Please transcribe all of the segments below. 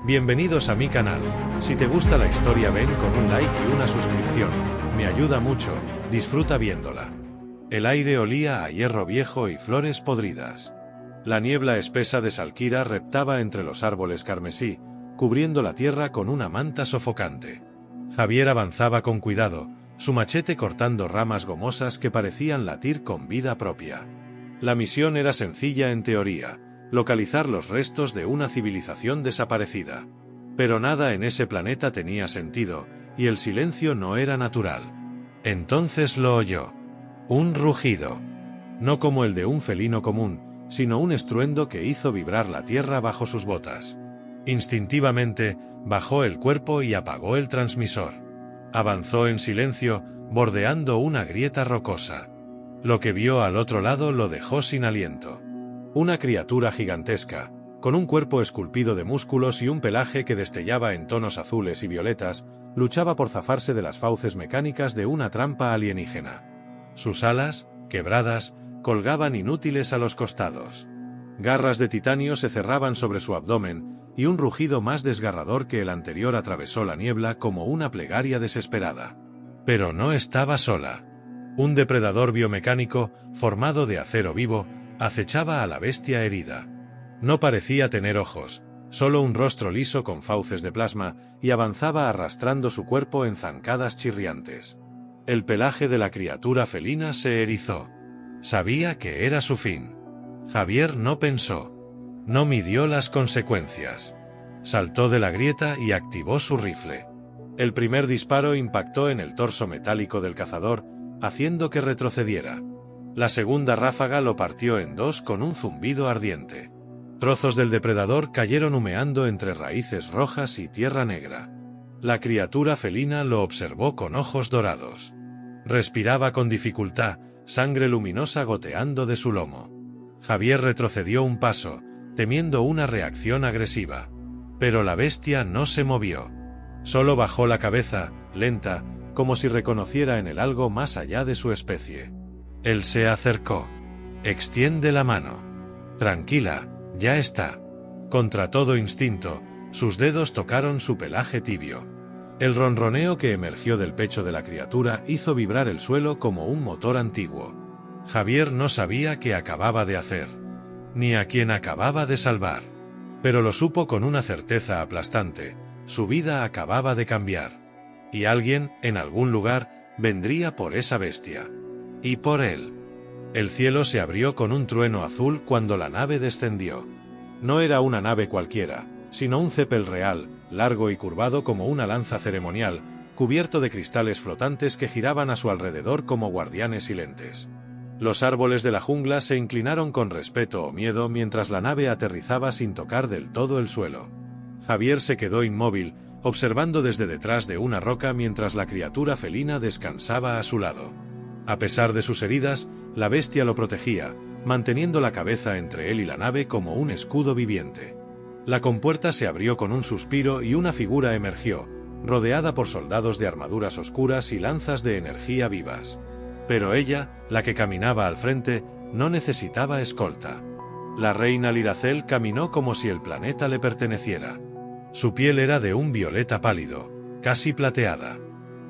Bienvenidos a mi canal. Si te gusta la historia ven con un like y una suscripción, me ayuda mucho, disfruta viéndola. El aire olía a hierro viejo y flores podridas. La niebla espesa de Salkira reptaba entre los árboles carmesí, cubriendo la tierra con una manta sofocante. Javier avanzaba con cuidado, su machete cortando ramas gomosas que parecían latir con vida propia. La misión era sencilla en teoría: localizar los restos de una civilización desaparecida. Pero nada en ese planeta tenía sentido, y el silencio no era natural. Entonces lo oyó. Un rugido. No como el de un felino común, sino un estruendo que hizo vibrar la tierra bajo sus botas. Instintivamente, bajó el cuerpo y apagó el transmisor. Avanzó en silencio, bordeando una grieta rocosa. Lo que vio al otro lado lo dejó sin aliento. Una criatura gigantesca, con un cuerpo esculpido de músculos y un pelaje que destellaba en tonos azules y violetas, luchaba por zafarse de las fauces mecánicas de una trampa alienígena. Sus alas, quebradas, colgaban inútiles a los costados. Garras de titanio se cerraban sobre su abdomen, y un rugido más desgarrador que el anterior atravesó la niebla como una plegaria desesperada. Pero no estaba sola. Un depredador biomecánico, formado de acero vivo, acechaba a la bestia herida. No parecía tener ojos, solo un rostro liso con fauces de plasma, y avanzaba arrastrando su cuerpo en zancadas chirriantes. El pelaje de la criatura felina se erizó. Sabía que era su fin. Javier no pensó. No midió las consecuencias. Saltó de la grieta y activó su rifle. El primer disparo impactó en el torso metálico del cazador, haciendo que retrocediera. La segunda ráfaga lo partió en dos con un zumbido ardiente. Trozos del depredador cayeron humeando entre raíces rojas y tierra negra. La criatura felina lo observó con ojos dorados. Respiraba con dificultad, sangre luminosa goteando de su lomo. Javier retrocedió un paso, temiendo una reacción agresiva. Pero la bestia no se movió. Solo bajó la cabeza, lenta, como si reconociera en él algo más allá de su especie. Él se acercó. Extiende la mano. Tranquila, ya está. Contra todo instinto, sus dedos tocaron su pelaje tibio. El ronroneo que emergió del pecho de la criatura hizo vibrar el suelo como un motor antiguo. Javier no sabía qué acababa de hacer, ni a quién acababa de salvar. Pero lo supo con una certeza aplastante: su vida acababa de cambiar. Y alguien, en algún lugar, vendría por esa bestia. Y por él. El cielo se abrió con un trueno azul cuando la nave descendió. No era una nave cualquiera, sino un cepel real, largo y curvado como una lanza ceremonial, cubierto de cristales flotantes que giraban a su alrededor como guardianes silentes. Los árboles de la jungla se inclinaron con respeto o miedo mientras la nave aterrizaba sin tocar del todo el suelo. Javier se quedó inmóvil, observando desde detrás de una roca mientras la criatura felina descansaba a su lado. A pesar de sus heridas, la bestia lo protegía, manteniendo la cabeza entre él y la nave como un escudo viviente. La compuerta se abrió con un suspiro y una figura emergió, rodeada por soldados de armaduras oscuras y lanzas de energía vivas. Pero ella, la que caminaba al frente, no necesitaba escolta. La reina Liracel caminó como si el planeta le perteneciera. Su piel era de un violeta pálido, casi plateada.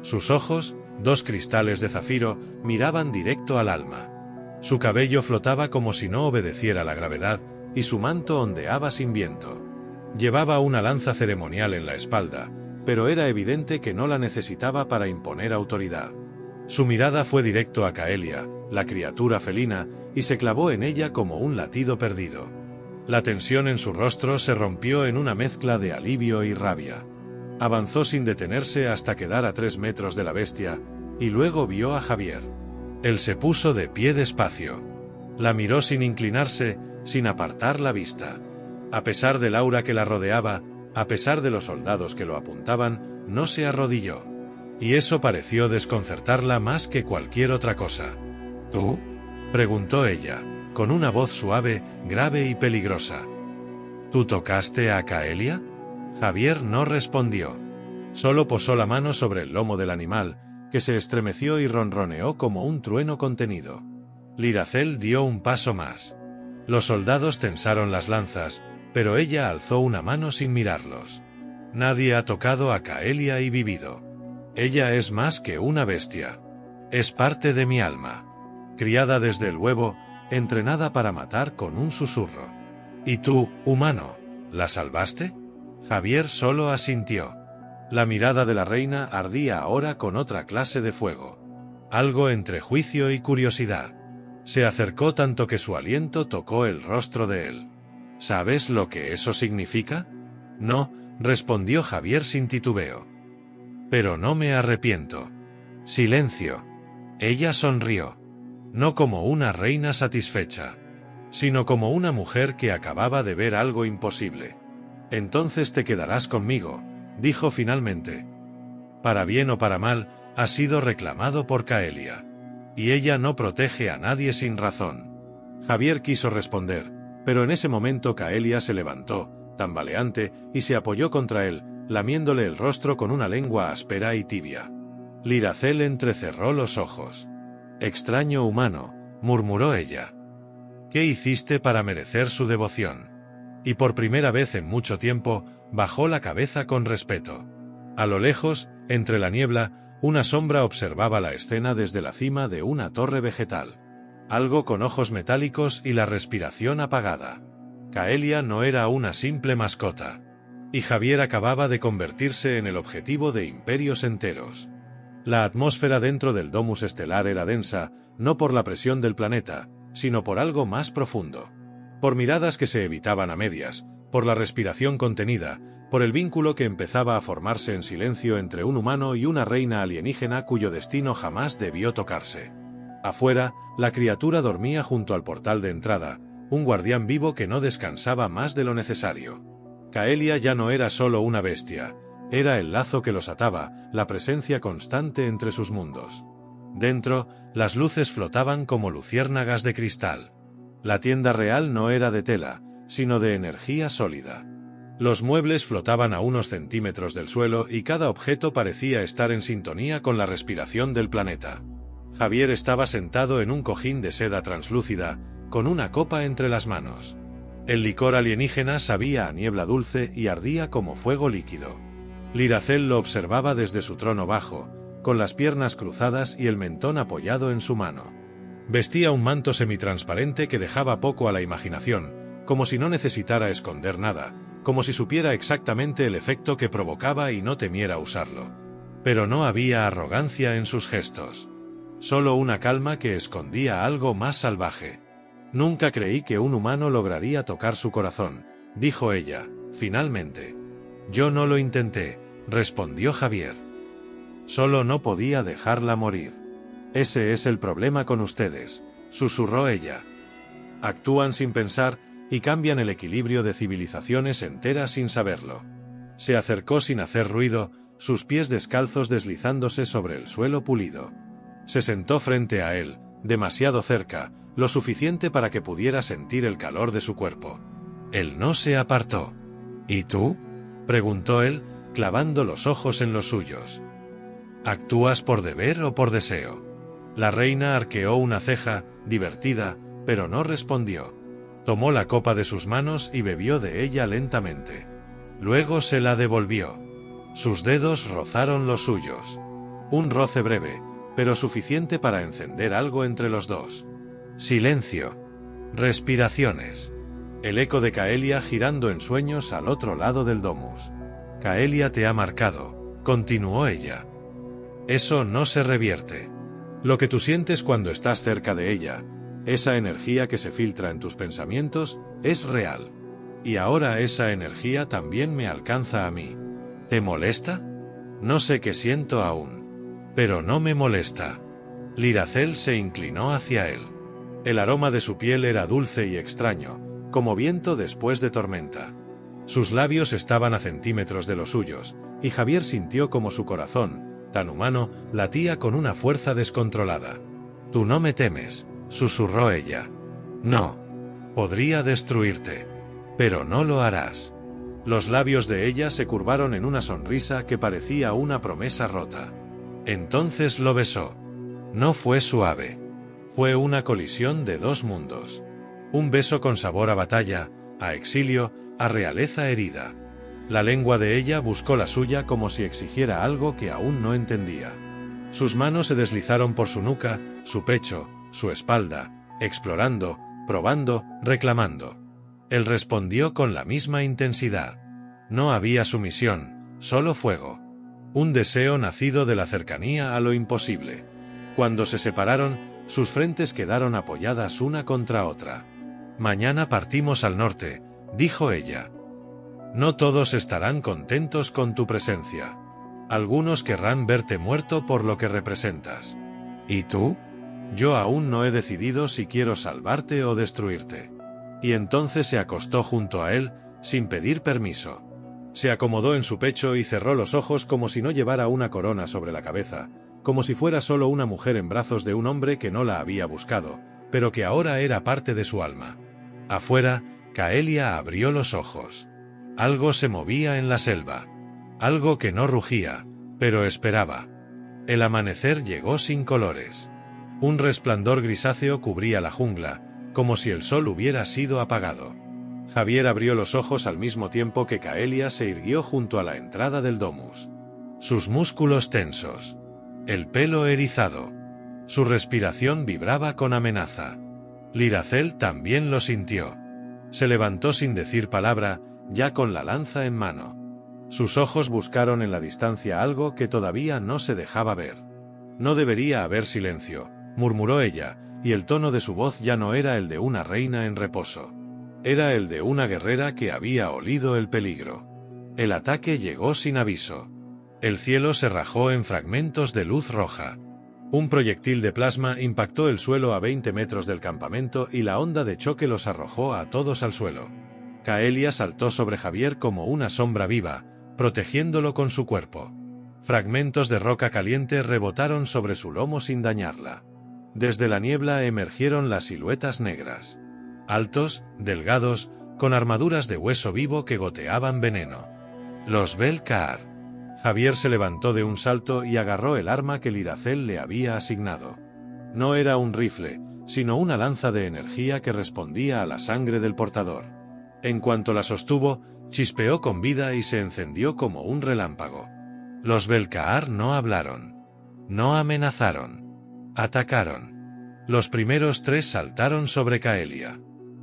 Sus ojos, dos cristales de zafiro, miraban directo al alma. Su cabello flotaba como si no obedeciera la gravedad, y su manto ondeaba sin viento. Llevaba una lanza ceremonial en la espalda, pero era evidente que no la necesitaba para imponer autoridad. Su mirada fue directo a Caelia, la criatura felina, y se clavó en ella como un latido perdido. La tensión en su rostro se rompió en una mezcla de alivio y rabia. Avanzó sin detenerse hasta quedar a 3 metros de la bestia, y luego vio a Javier. Él se puso de pie despacio. La miró sin inclinarse, sin apartar la vista. A pesar del aura que la rodeaba, a pesar de los soldados que lo apuntaban, no se arrodilló. Y eso pareció desconcertarla más que cualquier otra cosa. ¿Tú?, preguntó ella, con una voz suave, grave y peligrosa. ¿Tú tocaste a Caelia? Javier no respondió. Solo posó la mano sobre el lomo del animal, que se estremeció y ronroneó como un trueno contenido. Liracel dio un paso más. Los soldados tensaron las lanzas, pero ella alzó una mano sin mirarlos. Nadie ha tocado a Kaelia y vivido. Ella es más que una bestia. Es parte de mi alma. Criada desde el huevo, entrenada para matar con un susurro. ¿Y tú, humano, la salvaste? Javier solo asintió. La mirada de la reina ardía ahora con otra clase de fuego. Algo entre juicio y curiosidad. Se acercó tanto que su aliento tocó el rostro de él. ¿Sabes lo que eso significa? No, respondió Javier sin titubeo. Pero no me arrepiento. Silencio. Ella sonrió. No como una reina satisfecha, sino como una mujer que acababa de ver algo imposible. Entonces te quedarás conmigo, dijo finalmente. Para bien o para mal, ha sido reclamado por Kaelia. Y ella no protege a nadie sin razón. Javier quiso responder, pero en ese momento Kaelia se levantó, tambaleante, y se apoyó contra él, lamiéndole el rostro con una lengua áspera y tibia. Liracel entrecerró los ojos. Extraño humano, murmuró ella. ¿Qué hiciste para merecer su devoción? Y por primera vez en mucho tiempo, bajó la cabeza con respeto. A lo lejos, entre la niebla, una sombra observaba la escena desde la cima de una torre vegetal. Algo con ojos metálicos y la respiración apagada. Kaelia no era una simple mascota. Y Javier acababa de convertirse en el objetivo de imperios enteros. La atmósfera dentro del domus estelar era densa, no por la presión del planeta, sino por algo más profundo. Por miradas que se evitaban a medias, por la respiración contenida, por el vínculo que empezaba a formarse en silencio entre un humano y una reina alienígena cuyo destino jamás debió tocarse. Afuera, la criatura dormía junto al portal de entrada, un guardián vivo que no descansaba más de lo necesario. Kaelia ya no era solo una bestia, era el lazo que los ataba, la presencia constante entre sus mundos. Dentro, las luces flotaban como luciérnagas de cristal. La tienda real no era de tela, sino de energía sólida. Los muebles flotaban a unos centímetros del suelo y cada objeto parecía estar en sintonía con la respiración del planeta. Javier estaba sentado en un cojín de seda translúcida, con una copa entre las manos. El licor alienígena sabía a niebla dulce y ardía como fuego líquido. Liracel lo observaba desde su trono bajo, con las piernas cruzadas y el mentón apoyado en su mano. Vestía un manto semitransparente que dejaba poco a la imaginación, como si no necesitara esconder nada, como si supiera exactamente el efecto que provocaba y no temiera usarlo. Pero no había arrogancia en sus gestos. Solo una calma que escondía algo más salvaje. Nunca creí que un humano lograría tocar su corazón, dijo ella, finalmente. Yo no lo intenté, respondió Javier. Solo no podía dejarla morir. Ese es el problema con ustedes, susurró ella. Actúan sin pensar y cambian el equilibrio de civilizaciones enteras sin saberlo. Se acercó sin hacer ruido, sus pies descalzos deslizándose sobre el suelo pulido. Se sentó frente a él, demasiado cerca, lo suficiente para que pudiera sentir el calor de su cuerpo. Él no se apartó. ¿Y tú?, preguntó él, clavando los ojos en los suyos. ¿Actúas por deber o por deseo? La reina arqueó una ceja, divertida, pero no respondió. Tomó la copa de sus manos y bebió de ella lentamente. Luego se la devolvió. Sus dedos rozaron los suyos. Un roce breve, pero suficiente para encender algo entre los dos. Silencio. Respiraciones. El eco de Kaelia girando en sueños al otro lado del domus. Kaelia te ha marcado, continuó ella. Eso no se revierte. Lo que tú sientes cuando estás cerca de ella, esa energía que se filtra en tus pensamientos, es real. Y ahora esa energía también me alcanza a mí. ¿Te molesta? No sé qué siento aún. Pero no me molesta. Liracel se inclinó hacia él. El aroma de su piel era dulce y extraño, como viento después de tormenta. Sus labios estaban a centímetros de los suyos, y Javier sintió como su corazón, tan humano, latía con una fuerza descontrolada. Tú no me temes, susurró ella. No. Podría destruirte. Pero no lo harás. Los labios de ella se curvaron en una sonrisa que parecía una promesa rota. Entonces lo besó. No fue suave. Fue una colisión de dos mundos. Un beso con sabor a batalla, a exilio, a realeza herida. La lengua de ella buscó la suya como si exigiera algo que aún no entendía. Sus manos se deslizaron por su nuca, su pecho, su espalda, explorando, probando, reclamando. Él respondió con la misma intensidad. No había sumisión, solo fuego. Un deseo nacido de la cercanía a lo imposible. Cuando se separaron, sus frentes quedaron apoyadas una contra otra. «Mañana partimos al norte», dijo ella. «No todos estarán contentos con tu presencia. Algunos querrán verte muerto por lo que representas. ¿Y tú? Yo aún no he decidido si quiero salvarte o destruirte». Y entonces se acostó junto a él, sin pedir permiso. Se acomodó en su pecho y cerró los ojos como si no llevara una corona sobre la cabeza, como si fuera solo una mujer en brazos de un hombre que no la había buscado, pero que ahora era parte de su alma. Afuera, Kaelia abrió los ojos. Algo se movía en la selva. Algo que no rugía, pero esperaba. El amanecer llegó sin colores. Un resplandor grisáceo cubría la jungla, como si el sol hubiera sido apagado. Javier abrió los ojos al mismo tiempo que Kaelia se irguió junto a la entrada del domus. Sus músculos tensos. El pelo erizado. Su respiración vibraba con amenaza. Liracel también lo sintió. Se levantó sin decir palabra, ya con la lanza en mano. Sus ojos buscaron en la distancia algo que todavía no se dejaba ver. «No debería haber silencio», murmuró ella, y el tono de su voz ya no era el de una reina en reposo. Era el de una guerrera que había olido el peligro. El ataque llegó sin aviso. El cielo se rajó en fragmentos de luz roja. Un proyectil de plasma impactó el suelo a 20 metros del campamento y la onda de choque los arrojó a todos al suelo. Kaelia saltó sobre Javier como una sombra viva, protegiéndolo con su cuerpo. Fragmentos de roca caliente rebotaron sobre su lomo sin dañarla. Desde la niebla emergieron las siluetas negras. Altos, delgados, con armaduras de hueso vivo que goteaban veneno. Los Bel-Kaar. Javier se levantó de un salto y agarró el arma que Liracel le había asignado. No era un rifle, sino una lanza de energía que respondía a la sangre del portador. En cuanto la sostuvo, chispeó con vida y se encendió como un relámpago. Los Bel-Kaar no hablaron. No amenazaron. Atacaron. Los primeros 3 saltaron sobre Kaelia.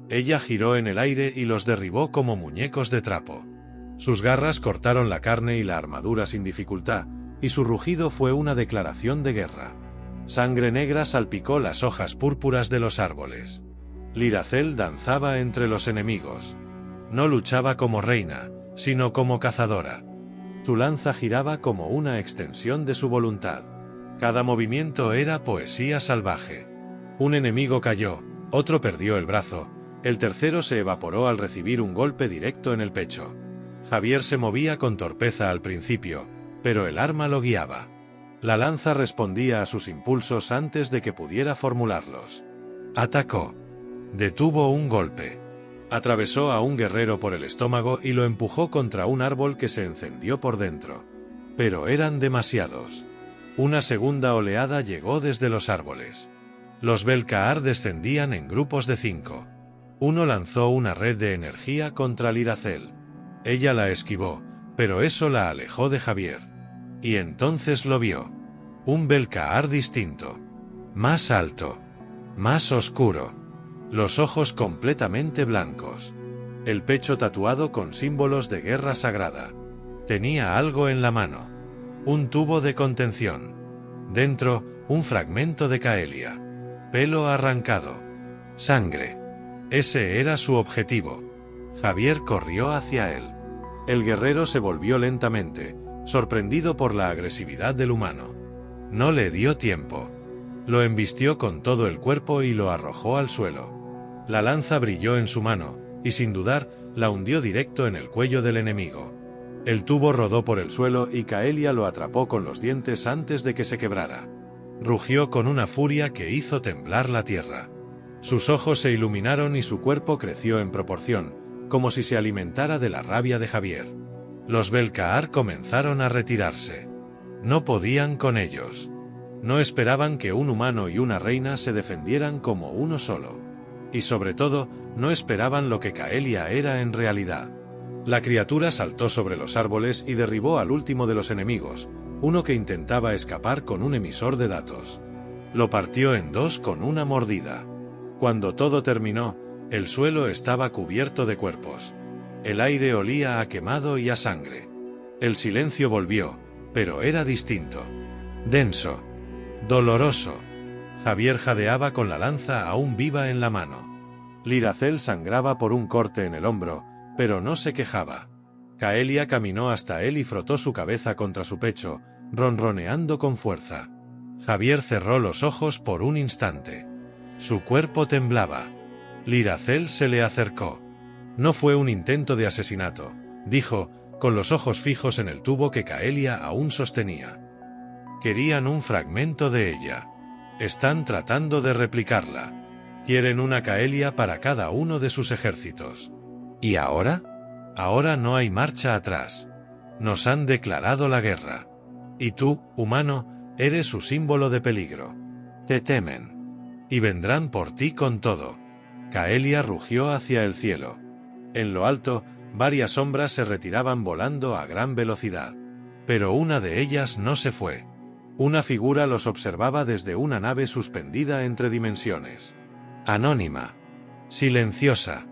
Ella giró en el aire y los derribó como muñecos de trapo. Sus garras cortaron la carne y la armadura sin dificultad, y su rugido fue una declaración de guerra. Sangre negra salpicó las hojas púrpuras de los árboles. Liracel danzaba entre los enemigos. No luchaba como reina, sino como cazadora. Su lanza giraba como una extensión de su voluntad. Cada movimiento era poesía salvaje. Un enemigo cayó, otro perdió el brazo, el tercero se evaporó al recibir un golpe directo en el pecho. Javier se movía con torpeza al principio, pero el arma lo guiaba. La lanza respondía a sus impulsos antes de que pudiera formularlos. Atacó. Detuvo un golpe. Atravesó a un guerrero por el estómago y lo empujó contra un árbol que se encendió por dentro. Pero eran demasiados. Una segunda oleada llegó desde los árboles. Los Bel-Kaar descendían en grupos de 5. Uno lanzó una red de energía contra Liracel. Ella la esquivó, pero eso la alejó de Javier. Y entonces lo vio. Un Bel-Kaar distinto. Más alto. Más oscuro. Los ojos completamente blancos. El pecho tatuado con símbolos de guerra sagrada. Tenía algo en la mano. Un tubo de contención. Dentro, un fragmento de Kaelia. Pelo arrancado. Sangre. Ese era su objetivo. Javier corrió hacia él. El guerrero se volvió lentamente, sorprendido por la agresividad del humano. No le dio tiempo. Lo embistió con todo el cuerpo y lo arrojó al suelo. La lanza brilló en su mano, y sin dudar, la hundió directo en el cuello del enemigo. El tubo rodó por el suelo y Kaelia lo atrapó con los dientes antes de que se quebrara. Rugió con una furia que hizo temblar la tierra. Sus ojos se iluminaron y su cuerpo creció en proporción, como si se alimentara de la rabia de Javier. Los Bel-Kaar comenzaron a retirarse. No podían con ellos. No esperaban que un humano y una reina se defendieran como uno solo. Y sobre todo, no esperaban lo que Kaelia era en realidad. La criatura saltó sobre los árboles y derribó al último de los enemigos, uno que intentaba escapar con un emisor de datos. Lo partió en dos con una mordida. Cuando todo terminó, el suelo estaba cubierto de cuerpos. El aire olía a quemado y a sangre. El silencio volvió, pero era distinto. Denso. Doloroso. Javier jadeaba con la lanza aún viva en la mano. Liracel sangraba por un corte en el hombro, pero no se quejaba. Caelia caminó hasta él y frotó su cabeza contra su pecho, ronroneando con fuerza. Javier cerró los ojos por un instante. Su cuerpo temblaba. Liracel se le acercó. No fue un intento de asesinato, dijo, con los ojos fijos en el tubo que Caelia aún sostenía. Querían un fragmento de ella. Están tratando de replicarla. Quieren una Caelia para cada uno de sus ejércitos. ¿Y ahora? Ahora no hay marcha atrás. Nos han declarado la guerra. Y tú, humano, eres su símbolo de peligro. Te temen. Y vendrán por ti con todo. Caelia rugió hacia el cielo. En lo alto, varias sombras se retiraban volando a gran velocidad. Pero una de ellas no se fue. Una figura los observaba desde una nave suspendida entre dimensiones. Anónima. Silenciosa.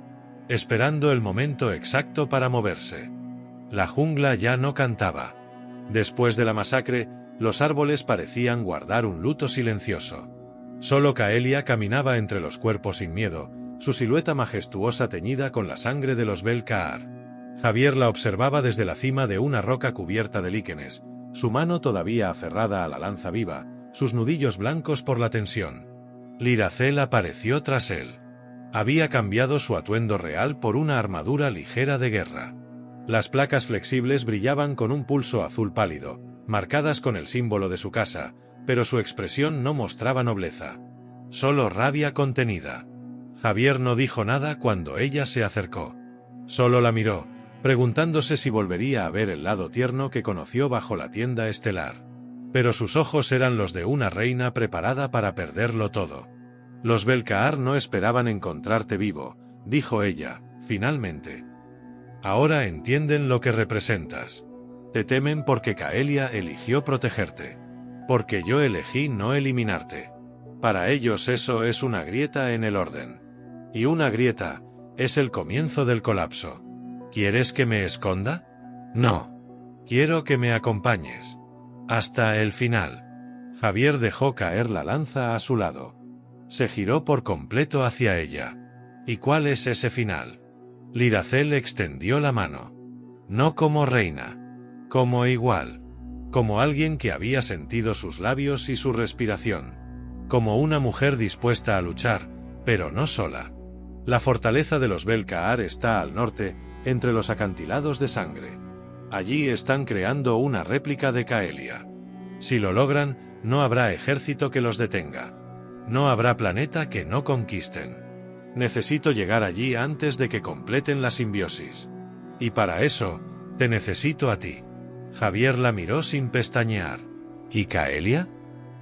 Esperando el momento exacto para moverse. La jungla ya no cantaba. Después de la masacre, los árboles parecían guardar un luto silencioso. Solo Caelia caminaba entre los cuerpos sin miedo, su silueta majestuosa teñida con la sangre de los Bel-Kaar. Javier la observaba desde la cima de una roca cubierta de líquenes, su mano todavía aferrada a la lanza viva, sus nudillos blancos por la tensión. Liracel apareció tras él. Había cambiado su atuendo real por una armadura ligera de guerra. Las placas flexibles brillaban con un pulso azul pálido, marcadas con el símbolo de su casa, pero su expresión no mostraba nobleza. Solo rabia contenida. Javier no dijo nada cuando ella se acercó. Solo la miró, preguntándose si volvería a ver el lado tierno que conoció bajo la tienda estelar. Pero sus ojos eran los de una reina preparada para perderlo todo. Los Bel-Kaar no esperaban encontrarte vivo, dijo ella, finalmente. Ahora entienden lo que representas. Te temen porque Caelia eligió protegerte. Porque yo elegí no eliminarte. Para ellos eso es una grieta en el orden. Y una grieta es el comienzo del colapso. ¿Quieres que me esconda? No. Quiero que me acompañes. Hasta el final. Javier dejó caer la lanza a su lado. Se giró por completo hacia ella. ¿Y cuál es ese final? Liracel extendió la mano. No como reina. Como igual. Como alguien que había sentido sus labios y su respiración. Como una mujer dispuesta a luchar, pero no sola. La fortaleza de los Bel-Kaar está al norte, entre los acantilados de sangre. Allí están creando una réplica de Caelia. Si lo logran, no habrá ejército que los detenga. No habrá planeta que no conquisten. Necesito llegar allí antes de que completen la simbiosis. Y para eso, te necesito a ti. Javier la miró sin pestañear. ¿Y Caelia?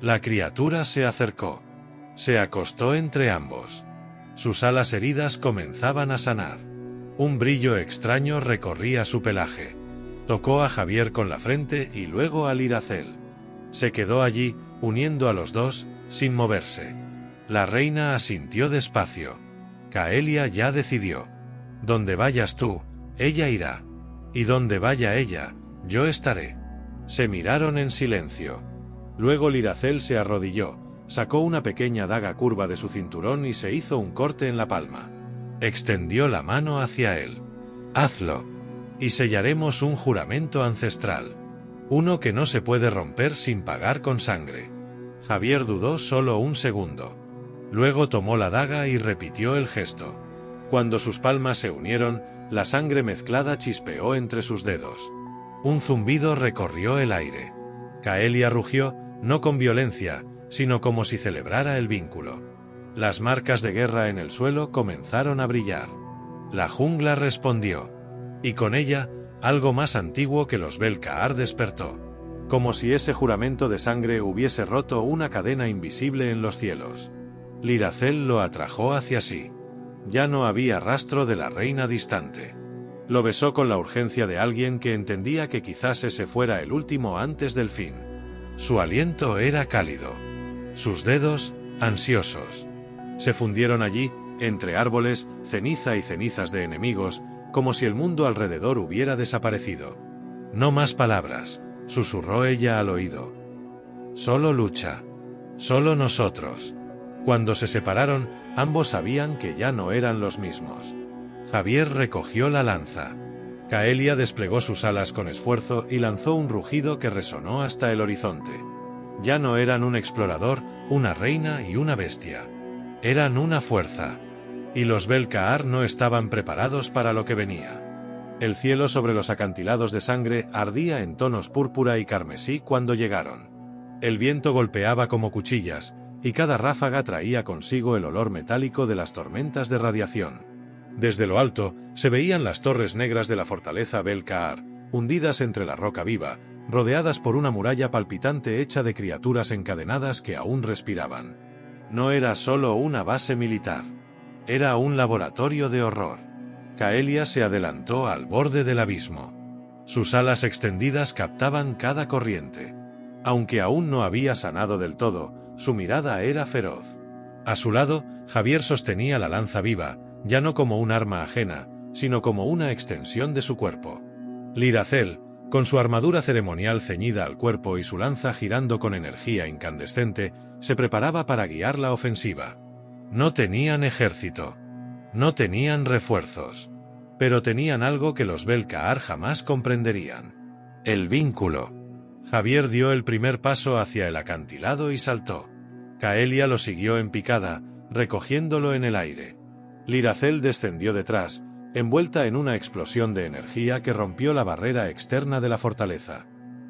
La criatura se acercó. Se acostó entre ambos. Sus alas heridas comenzaban a sanar. Un brillo extraño recorría su pelaje. Tocó a Javier con la frente y luego a Liracel. Se quedó allí, uniendo a los dos, sin moverse. La reina asintió despacio. Caelia ya decidió. Donde vayas tú, ella irá. Y donde vaya ella, yo estaré. Se miraron en silencio. Luego Liracel se arrodilló, sacó una pequeña daga curva de su cinturón y se hizo un corte en la palma. Extendió la mano hacia él. Hazlo. Y sellaremos un juramento ancestral. Uno que no se puede romper sin pagar con sangre. Javier dudó solo un segundo. Luego tomó la daga y repitió el gesto. Cuando sus palmas se unieron, la sangre mezclada chispeó entre sus dedos. Un zumbido recorrió el aire. Caelia rugió, no con violencia, sino como si celebrara el vínculo. Las marcas de guerra en el suelo comenzaron a brillar. La jungla respondió. Y con ella, algo más antiguo que los Bel-Kaar despertó. Como si ese juramento de sangre hubiese roto una cadena invisible en los cielos. Liracel lo atrajo hacia sí. Ya no había rastro de la reina distante. Lo besó con la urgencia de alguien que entendía que quizás ese fuera el último antes del fin. Su aliento era cálido. Sus dedos, ansiosos. Se fundieron allí, entre árboles, ceniza y cenizas de enemigos, como si el mundo alrededor hubiera desaparecido. No más palabras, susurró ella al oído. Solo lucha. Solo nosotros. Cuando se separaron, ambos sabían que ya no eran los mismos. Javier recogió la lanza. Caelia desplegó sus alas con esfuerzo y lanzó un rugido que resonó hasta el horizonte. Ya no eran un explorador, una reina y una bestia. Eran una fuerza. Y los Belcaar no estaban preparados para lo que venía. El cielo sobre los acantilados de sangre ardía en tonos púrpura y carmesí cuando llegaron. El viento golpeaba como cuchillas, y cada ráfaga traía consigo el olor metálico de las tormentas de radiación. Desde lo alto, se veían las torres negras de la fortaleza Belcaar, hundidas entre la roca viva, rodeadas por una muralla palpitante hecha de criaturas encadenadas que aún respiraban. No era solo una base militar. Era un laboratorio de horror. Caelia se adelantó al borde del abismo. Sus alas extendidas captaban cada corriente. Aunque aún no había sanado del todo, su mirada era feroz. A su lado, Javier sostenía la lanza viva, ya no como un arma ajena, sino como una extensión de su cuerpo. Liracel, con su armadura ceremonial ceñida al cuerpo y su lanza girando con energía incandescente, se preparaba para guiar la ofensiva. No tenían ejército. No tenían refuerzos. Pero tenían algo que los Belcaar jamás comprenderían. El vínculo. Javier dio el primer paso hacia el acantilado y saltó. Caelia lo siguió en picada, recogiéndolo en el aire. Liracel descendió detrás, envuelta en una explosión de energía que rompió la barrera externa de la fortaleza.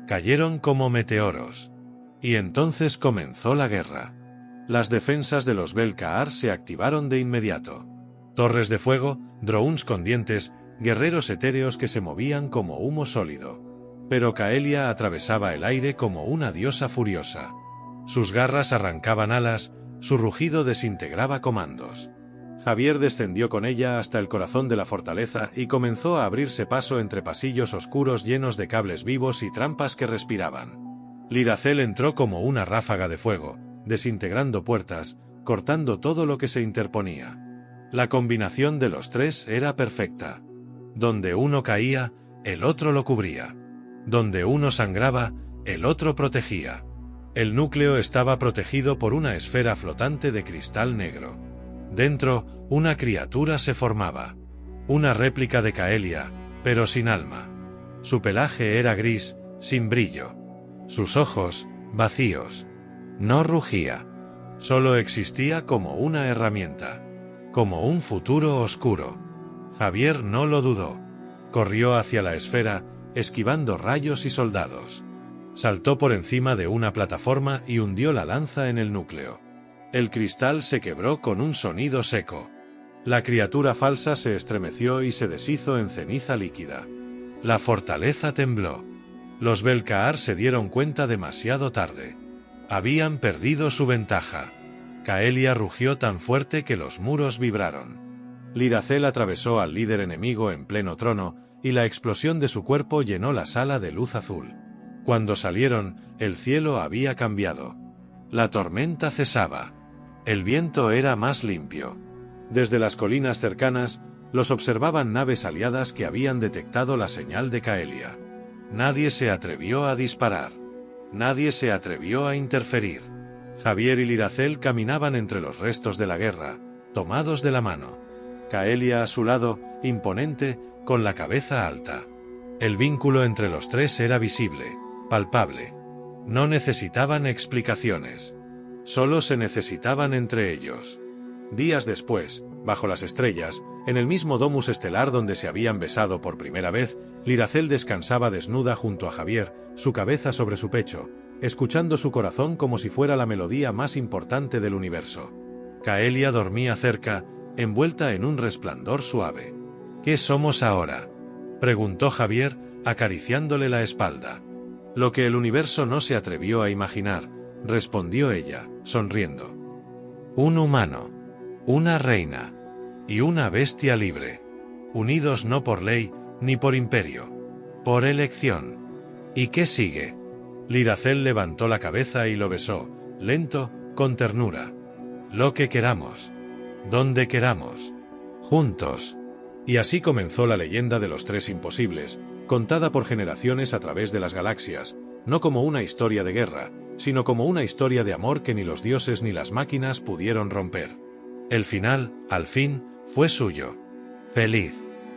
Cayeron como meteoros. Y entonces comenzó la guerra. Las defensas de los Belcaar se activaron de inmediato. Torres de fuego, drones con dientes, guerreros etéreos que se movían como humo sólido. Pero Caelia atravesaba el aire como una diosa furiosa. Sus garras arrancaban alas, su rugido desintegraba comandos. Javier descendió con ella hasta el corazón de la fortaleza y comenzó a abrirse paso entre pasillos oscuros llenos de cables vivos y trampas que respiraban. Liracel entró como una ráfaga de fuego, desintegrando puertas, cortando todo lo que se interponía. La combinación de los tres era perfecta. Donde uno caía, el otro lo cubría. Donde uno sangraba, el otro protegía. El núcleo estaba protegido por una esfera flotante de cristal negro. Dentro, una criatura se formaba. Una réplica de Caelia, pero sin alma. Su pelaje era gris, sin brillo. Sus ojos, vacíos. No rugía. Solo existía como una herramienta. Como un futuro oscuro. Javier no lo dudó. Corrió hacia la esfera, esquivando rayos y soldados. Saltó por encima de una plataforma y hundió la lanza en el núcleo. El cristal se quebró con un sonido seco. La criatura falsa se estremeció y se deshizo en ceniza líquida. La fortaleza tembló. Los Belcaar se dieron cuenta demasiado tarde. Habían perdido su ventaja. Caelia rugió tan fuerte que los muros vibraron. Liracel atravesó al líder enemigo en pleno trono, y la explosión de su cuerpo llenó la sala de luz azul. Cuando salieron, el cielo había cambiado. La tormenta cesaba. El viento era más limpio. Desde las colinas cercanas, los observaban naves aliadas que habían detectado la señal de Caelia. Nadie se atrevió a disparar. Nadie se atrevió a interferir. Javier y Liracel caminaban entre los restos de la guerra, tomados de la mano. Caelia a su lado, imponente, con la cabeza alta. El vínculo entre los tres era visible, palpable. No necesitaban explicaciones. Solo se necesitaban entre ellos. Días después, bajo las estrellas, en el mismo domus estelar donde se habían besado por primera vez, Liracel descansaba desnuda junto a Javier, su cabeza sobre su pecho, escuchando su corazón como si fuera la melodía más importante del universo. Caelia dormía cerca, envuelta en un resplandor suave. ¿Qué somos ahora?, preguntó Javier, acariciándole la espalda. Lo que el universo no se atrevió a imaginar, respondió ella, sonriendo. Un humano, una reina y una bestia libre, unidos no por ley, ni por imperio. Por elección. ¿Y qué sigue? Liracel levantó la cabeza y lo besó, lento, con ternura. Lo que queramos. Donde queramos. Juntos. Y así comenzó la leyenda de los tres imposibles, contada por generaciones a través de las galaxias, no como una historia de guerra, sino como una historia de amor que ni los dioses ni las máquinas pudieron romper. El final, al fin, fue suyo. Feliz.